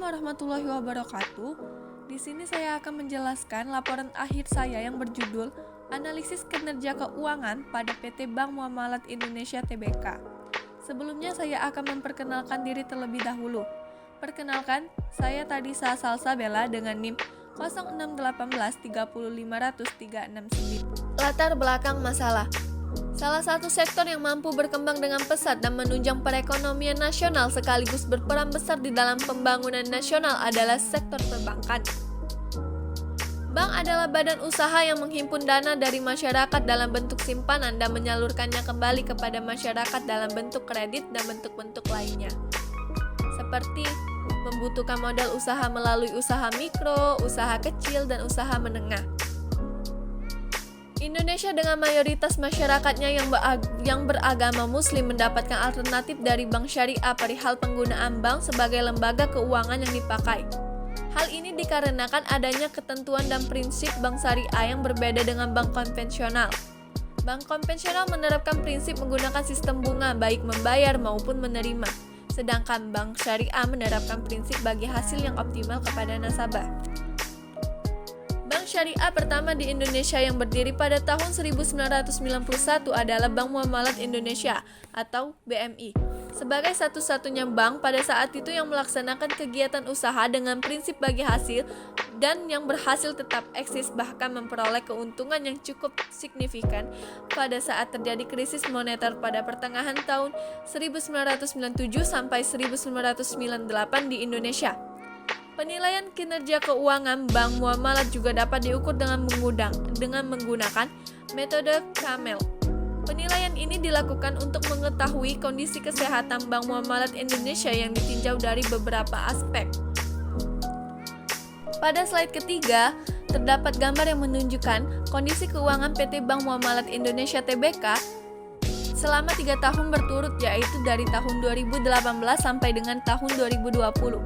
warahmatullahi wabarakatuh. Di sini saya akan menjelaskan laporan akhir saya yang berjudul Analisis Kinerja Keuangan pada PT Bank Muamalat Indonesia Tbk. Sebelumnya saya akan memperkenalkan diri terlebih dahulu. Perkenalkan, saya Tadisa Salsabella dengan NIM 06183530369. Latar belakang masalah. Salah satu sektor yang mampu berkembang dengan pesat dan menunjang perekonomian nasional sekaligus berperan besar di dalam pembangunan nasional adalah sektor perbankan. Bank adalah badan usaha yang menghimpun dana dari masyarakat dalam bentuk simpanan dan menyalurkannya kembali kepada masyarakat dalam bentuk kredit dan bentuk-bentuk lainnya. Seperti membutuhkan modal usaha melalui usaha mikro, usaha kecil, dan usaha menengah. Indonesia dengan mayoritas masyarakatnya yang beragama Muslim mendapatkan alternatif dari bank syariah perihal penggunaan bank sebagai lembaga keuangan yang dipakai. Hal ini dikarenakan adanya ketentuan dan prinsip bank syariah yang berbeda dengan bank konvensional. Bank konvensional menerapkan prinsip menggunakan sistem bunga baik membayar maupun menerima, sedangkan bank syariah menerapkan prinsip bagi hasil yang optimal kepada nasabah. Bank syariah pertama di Indonesia yang berdiri pada tahun 1991 adalah Bank Muamalat Indonesia atau BMI. Sebagai satu-satunya bank pada saat itu yang melaksanakan kegiatan usaha dengan prinsip bagi hasil dan yang berhasil tetap eksis bahkan memperoleh keuntungan yang cukup signifikan pada saat terjadi krisis moneter pada pertengahan tahun 1997 sampai 1998 di Indonesia. Penilaian kinerja keuangan bank muamalat juga dapat diukur dengan menggunakan metode Camel. Penilaian ini dilakukan untuk mengetahui kondisi kesehatan bank muamalat Indonesia yang ditinjau dari beberapa aspek. Pada slide ketiga, terdapat gambar yang menunjukkan kondisi keuangan PT Bank Muamalat Indonesia Tbk selama 3 tahun berturut, yaitu dari tahun 2018 sampai dengan tahun 2020.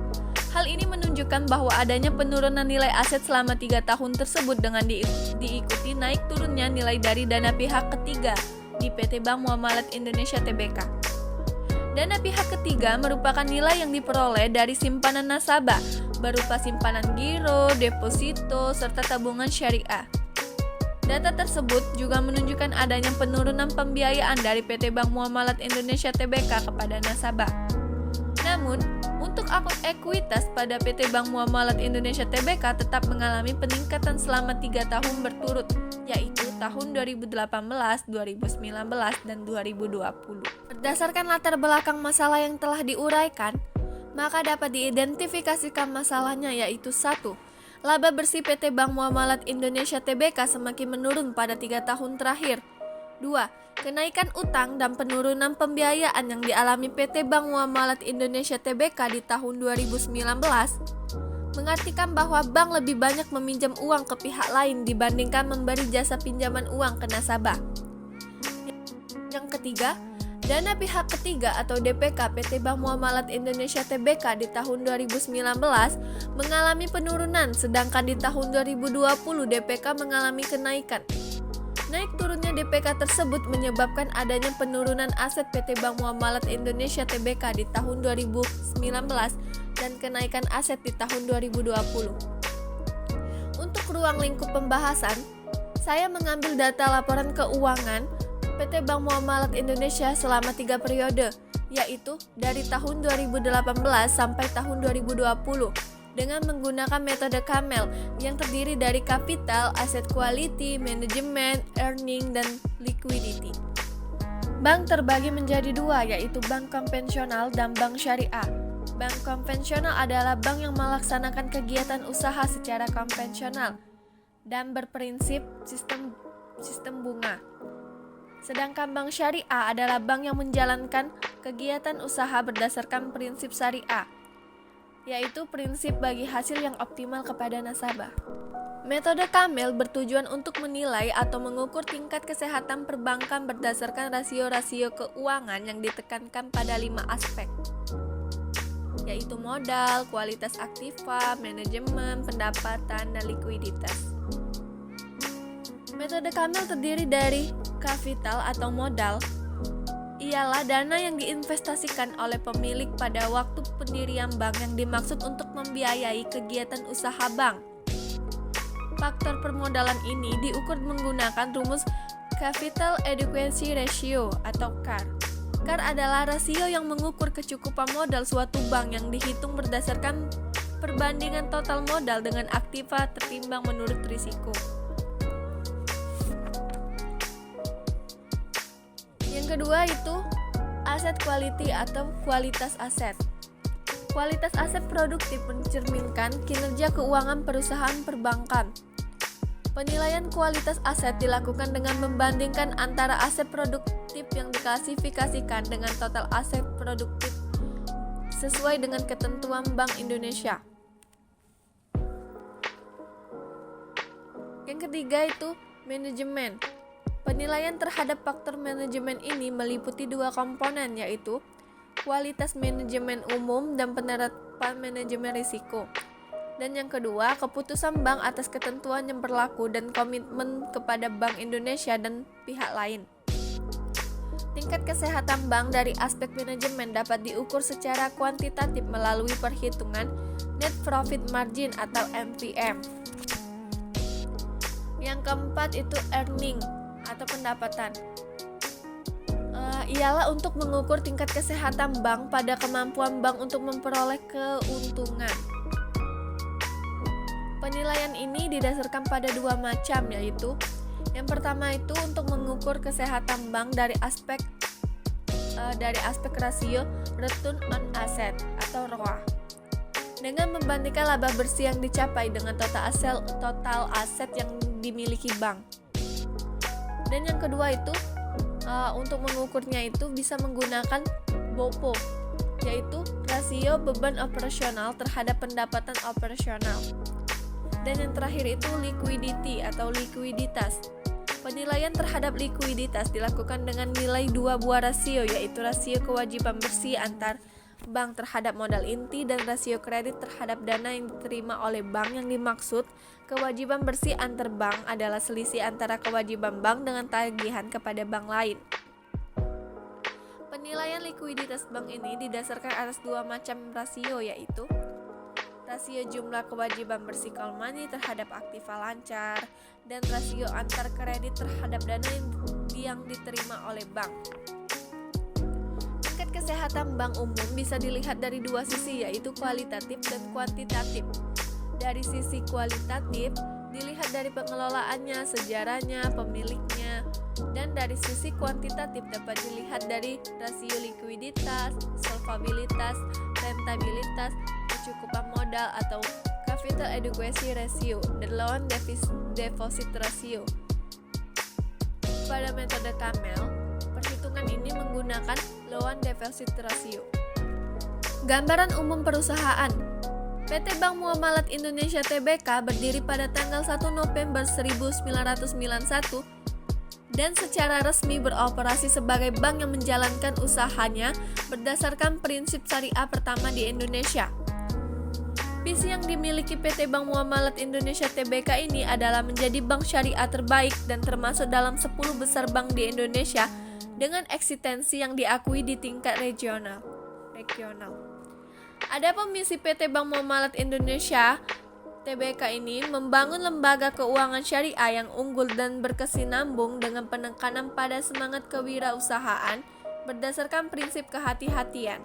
Hal ini menunjukkan bahwa adanya penurunan nilai aset selama 3 tahun tersebut dengan diikuti naik turunnya nilai dari dana pihak ketiga di PT Bank Muamalat Indonesia Tbk. Dana pihak ketiga merupakan nilai yang diperoleh dari simpanan nasabah berupa simpanan giro, deposito, serta tabungan syariah. Data tersebut juga menunjukkan adanya penurunan pembiayaan dari PT Bank Muamalat Indonesia Tbk kepada nasabah. Namun, untuk ekuitas pada PT Bank Muamalat Indonesia Tbk tetap mengalami peningkatan selama 3 tahun berturut, yaitu tahun 2018, 2019, dan 2020. Berdasarkan latar belakang masalah yang telah diuraikan, maka dapat diidentifikasikan masalahnya yaitu 1. Laba bersih PT Bank Muamalat Indonesia Tbk semakin menurun pada 3 tahun terakhir. 2. Kenaikan utang dan penurunan pembiayaan yang dialami PT Bank Muamalat Indonesia Tbk di tahun 2019 mengartikan bahwa bank lebih banyak meminjam uang ke pihak lain dibandingkan memberi jasa pinjaman uang ke nasabah. Yang ketiga, dana pihak ketiga atau DPK PT Bank Muamalat Indonesia Tbk di tahun 2019 mengalami penurunan, sedangkan di tahun 2020 DPK mengalami kenaikan. Naik turunnya DPK tersebut menyebabkan adanya penurunan aset PT Bank Muamalat Indonesia Tbk di tahun 2019 dan kenaikan aset di tahun 2020. Untuk ruang lingkup pembahasan, saya mengambil data laporan keuangan PT Bank Muamalat Indonesia selama 3 periode, yaitu dari tahun 2018 sampai tahun 2020. Dengan menggunakan metode Camel yang terdiri dari kapital, aset quality, manajemen, earning, dan liquidity. Bank terbagi menjadi 2, yaitu bank konvensional dan bank syariah. Bank konvensional adalah bank yang melaksanakan kegiatan usaha secara konvensional dan berprinsip sistem bunga. Sedangkan bank syariah adalah bank yang menjalankan kegiatan usaha berdasarkan prinsip syariah, yaitu prinsip bagi hasil yang optimal kepada nasabah. Metode Camel bertujuan untuk menilai atau mengukur tingkat kesehatan perbankan berdasarkan rasio-rasio keuangan yang ditekankan pada 5 aspek, yaitu modal, kualitas aktiva, manajemen, pendapatan, dan likuiditas. Metode Camel terdiri dari kapital atau modal. ialah dana yang diinvestasikan oleh pemilik pada waktu pendirian bank yang dimaksud untuk membiayai kegiatan usaha bank. Faktor permodalan ini diukur menggunakan rumus Capital Adequacy Ratio atau CAR. CAR adalah rasio yang mengukur kecukupan modal suatu bank yang dihitung berdasarkan perbandingan total modal dengan aktiva tertimbang menurut risiko. Yang kedua itu asset quality atau kualitas aset. Kualitas aset produktif mencerminkan kinerja keuangan perusahaan perbankan. Penilaian kualitas aset dilakukan dengan membandingkan antara aset produktif yang diklasifikasikan dengan total aset produktif sesuai dengan ketentuan Bank Indonesia. Yang ketiga itu manajemen. Penilaian terhadap faktor manajemen ini meliputi dua komponen, yaitu kualitas manajemen umum dan penerapan manajemen risiko. Dan yang kedua, keputusan bank atas ketentuan yang berlaku dan komitmen kepada Bank Indonesia dan pihak lain. Tingkat kesehatan bank dari aspek manajemen dapat diukur secara kuantitatif melalui perhitungan Net Profit Margin atau NPM. Yang keempat itu earning atau pendapatan. Ialah untuk mengukur tingkat kesehatan bank pada kemampuan bank untuk memperoleh keuntungan. Penilaian ini didasarkan pada dua macam, yaitu yang pertama itu untuk mengukur kesehatan bank dari aspek rasio return on asset atau ROA dengan membandingkan laba bersih yang dicapai dengan total aset yang dimiliki bank. Dan yang kedua itu untuk mengukurnya itu bisa menggunakan BOPO, yaitu rasio beban operasional terhadap pendapatan operasional. Dan yang terakhir itu liquidity atau likuiditas. Penilaian terhadap likuiditas dilakukan dengan nilai dua buah rasio, yaitu rasio kewajiban bersih antar bank terhadap modal inti dan rasio kredit terhadap dana yang diterima oleh bank yang dimaksud. Kewajiban bersih antar bank adalah selisih antara kewajiban bank dengan tagihan kepada bank lain. Penilaian likuiditas bank ini didasarkan atas dua macam rasio, yaitu rasio jumlah kewajiban bersih call money terhadap aktiva lancar dan rasio antar kredit terhadap dana yang diterima oleh bank. Tingkat kesehatan bank umum bisa dilihat dari dua sisi, yaitu kualitatif dan kuantitatif. Dari sisi kualitatif dilihat dari pengelolaannya, sejarahnya, pemiliknya, dan dari sisi kuantitatif dapat dilihat dari rasio likuiditas, solvabilitas, rentabilitas, kecukupan modal atau Capital Adequacy Ratio dan Loan Deposit Ratio. Pada metode Camel, perhitungan ini menggunakan Loan Deposit Ratio. Gambaran umum perusahaan. PT Bank Muamalat Indonesia Tbk berdiri pada tanggal 1 November 1991 dan secara resmi beroperasi sebagai bank yang menjalankan usahanya berdasarkan prinsip syariah pertama di Indonesia. Visi yang dimiliki PT Bank Muamalat Indonesia Tbk ini adalah menjadi bank syariah terbaik dan termasuk dalam 10 besar bank di Indonesia dengan eksistensi yang diakui di tingkat regional. Adapun misi PT Bank Muamalat Indonesia Tbk ini membangun lembaga keuangan syariah yang unggul dan berkesinambung dengan penekanan pada semangat kewirausahaan berdasarkan prinsip kehati-hatian,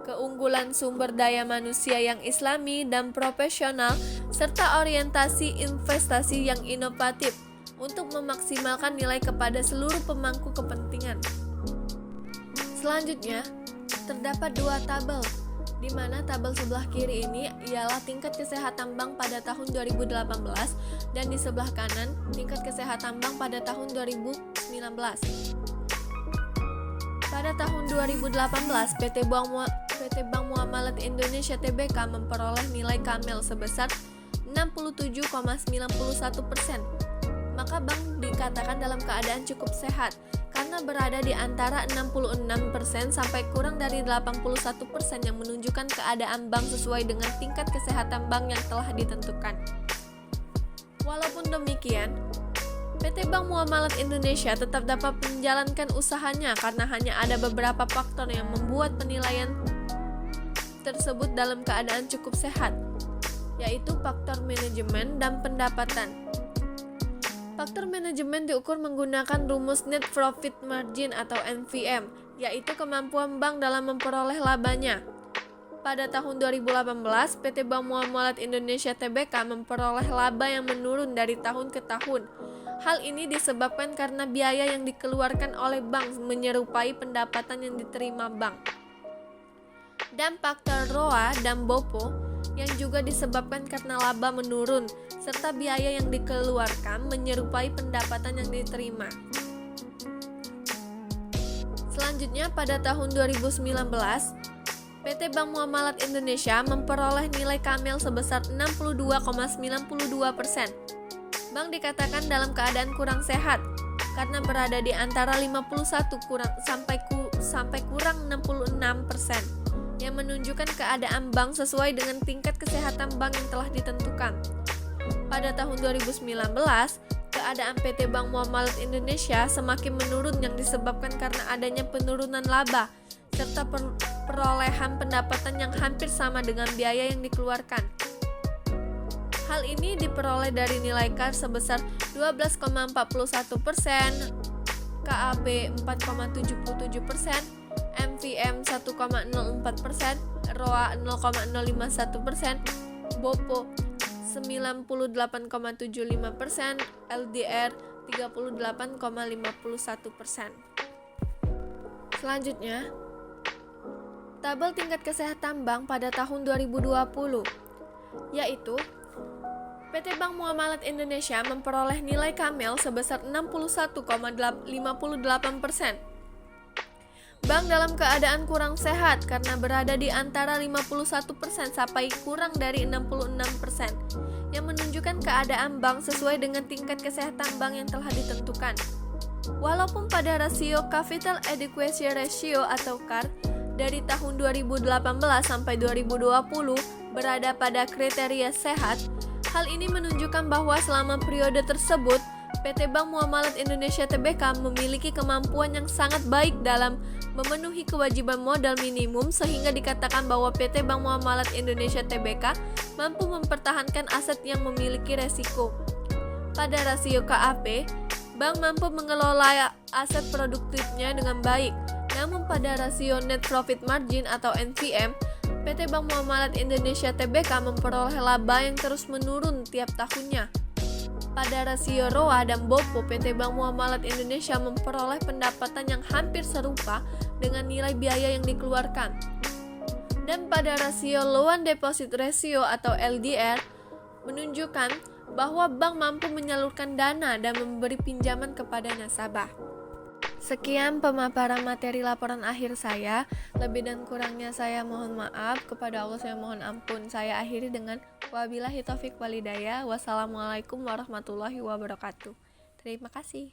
keunggulan sumber daya manusia yang islami dan profesional, serta orientasi investasi yang inovatif untuk memaksimalkan nilai kepada seluruh pemangku kepentingan. Selanjutnya, terdapat dua tabel, di mana tabel sebelah kiri ini ialah tingkat kesehatan bank pada tahun 2018 dan di sebelah kanan tingkat kesehatan bank pada tahun 2019. Pada tahun 2018, PT Bank Muamalat Indonesia Tbk memperoleh nilai Camel sebesar 67,91%. Maka bank dikatakan dalam keadaan cukup sehat karena berada di antara 66% sampai kurang dari 81% yang menunjukkan keadaan bank sesuai dengan tingkat kesehatan bank yang telah ditentukan. Walaupun demikian, PT Bank Muamalat Indonesia tetap dapat menjalankan usahanya karena hanya ada beberapa faktor yang membuat penilaian tersebut dalam keadaan cukup sehat, yaitu faktor manajemen dan pendapatan. Faktor manajemen diukur menggunakan rumus Net Profit Margin atau NPM, yaitu kemampuan bank dalam memperoleh labanya. Pada tahun 2018, PT Bank Muamalat Indonesia Tbk memperoleh laba yang menurun dari tahun ke tahun. Hal ini disebabkan karena biaya yang dikeluarkan oleh bank menyerupai pendapatan yang diterima bank. Dan faktor ROA dan BOPO yang juga disebabkan karena laba menurun, serta biaya yang dikeluarkan menyerupai pendapatan yang diterima. Selanjutnya, pada tahun 2019, PT Bank Muamalat Indonesia memperoleh nilai KAMEL sebesar 62,92%. Bank dikatakan dalam keadaan kurang sehat karena berada di antara 51 sampai kurang 66%, yang menunjukkan keadaan bank sesuai dengan tingkat kesehatan bank yang telah ditentukan. Pada tahun 2019, keadaan PT Bank Muamalat Indonesia semakin menurun yang disebabkan karena adanya penurunan laba serta perolehan pendapatan yang hampir sama dengan biaya yang dikeluarkan. Hal ini diperoleh dari nilai KAR sebesar 12,41%, KAB 4,77%, MVM 1,04%, ROA 0,051%, BOPO 98,75%, LDR 38,51%. Selanjutnya, tabel tingkat kesehatan bank pada tahun 2020, yaitu PT Bank Muamalat Indonesia memperoleh nilai KAMEL sebesar 61,58%. Bank dalam keadaan kurang sehat karena berada di antara 51% sampai kurang dari 66%, yang menunjukkan keadaan bank sesuai dengan tingkat kesehatan bank yang telah ditentukan. Walaupun pada rasio Capital Adequacy Ratio atau CAR dari tahun 2018 sampai 2020 berada pada kriteria sehat, hal ini menunjukkan bahwa selama periode tersebut, PT Bank Muamalat Indonesia Tbk memiliki kemampuan yang sangat baik dalam memenuhi kewajiban modal minimum sehingga dikatakan bahwa PT Bank Muamalat Indonesia Tbk mampu mempertahankan aset yang memiliki resiko. Pada rasio KAP, bank mampu mengelola aset produktifnya dengan baik. Namun pada rasio Net Profit Margin atau NPM, PT Bank Muamalat Indonesia Tbk memperoleh laba yang terus menurun tiap tahunnya. Pada rasio ROA dan BOPO, PT Bank Muamalat Indonesia memperoleh pendapatan yang hampir serupa dengan nilai biaya yang dikeluarkan. Dan pada rasio Loan Deposit Ratio atau LDR menunjukkan bahwa bank mampu menyalurkan dana dan memberi pinjaman kepada nasabah. Sekian pemaparan materi laporan akhir saya. Lebih dan kurangnya saya mohon maaf. Kepada Allah saya mohon ampun. Saya akhiri dengan wabillahi taufik walhidayah. Wassalamualaikum warahmatullahi wabarakatuh. Terima kasih.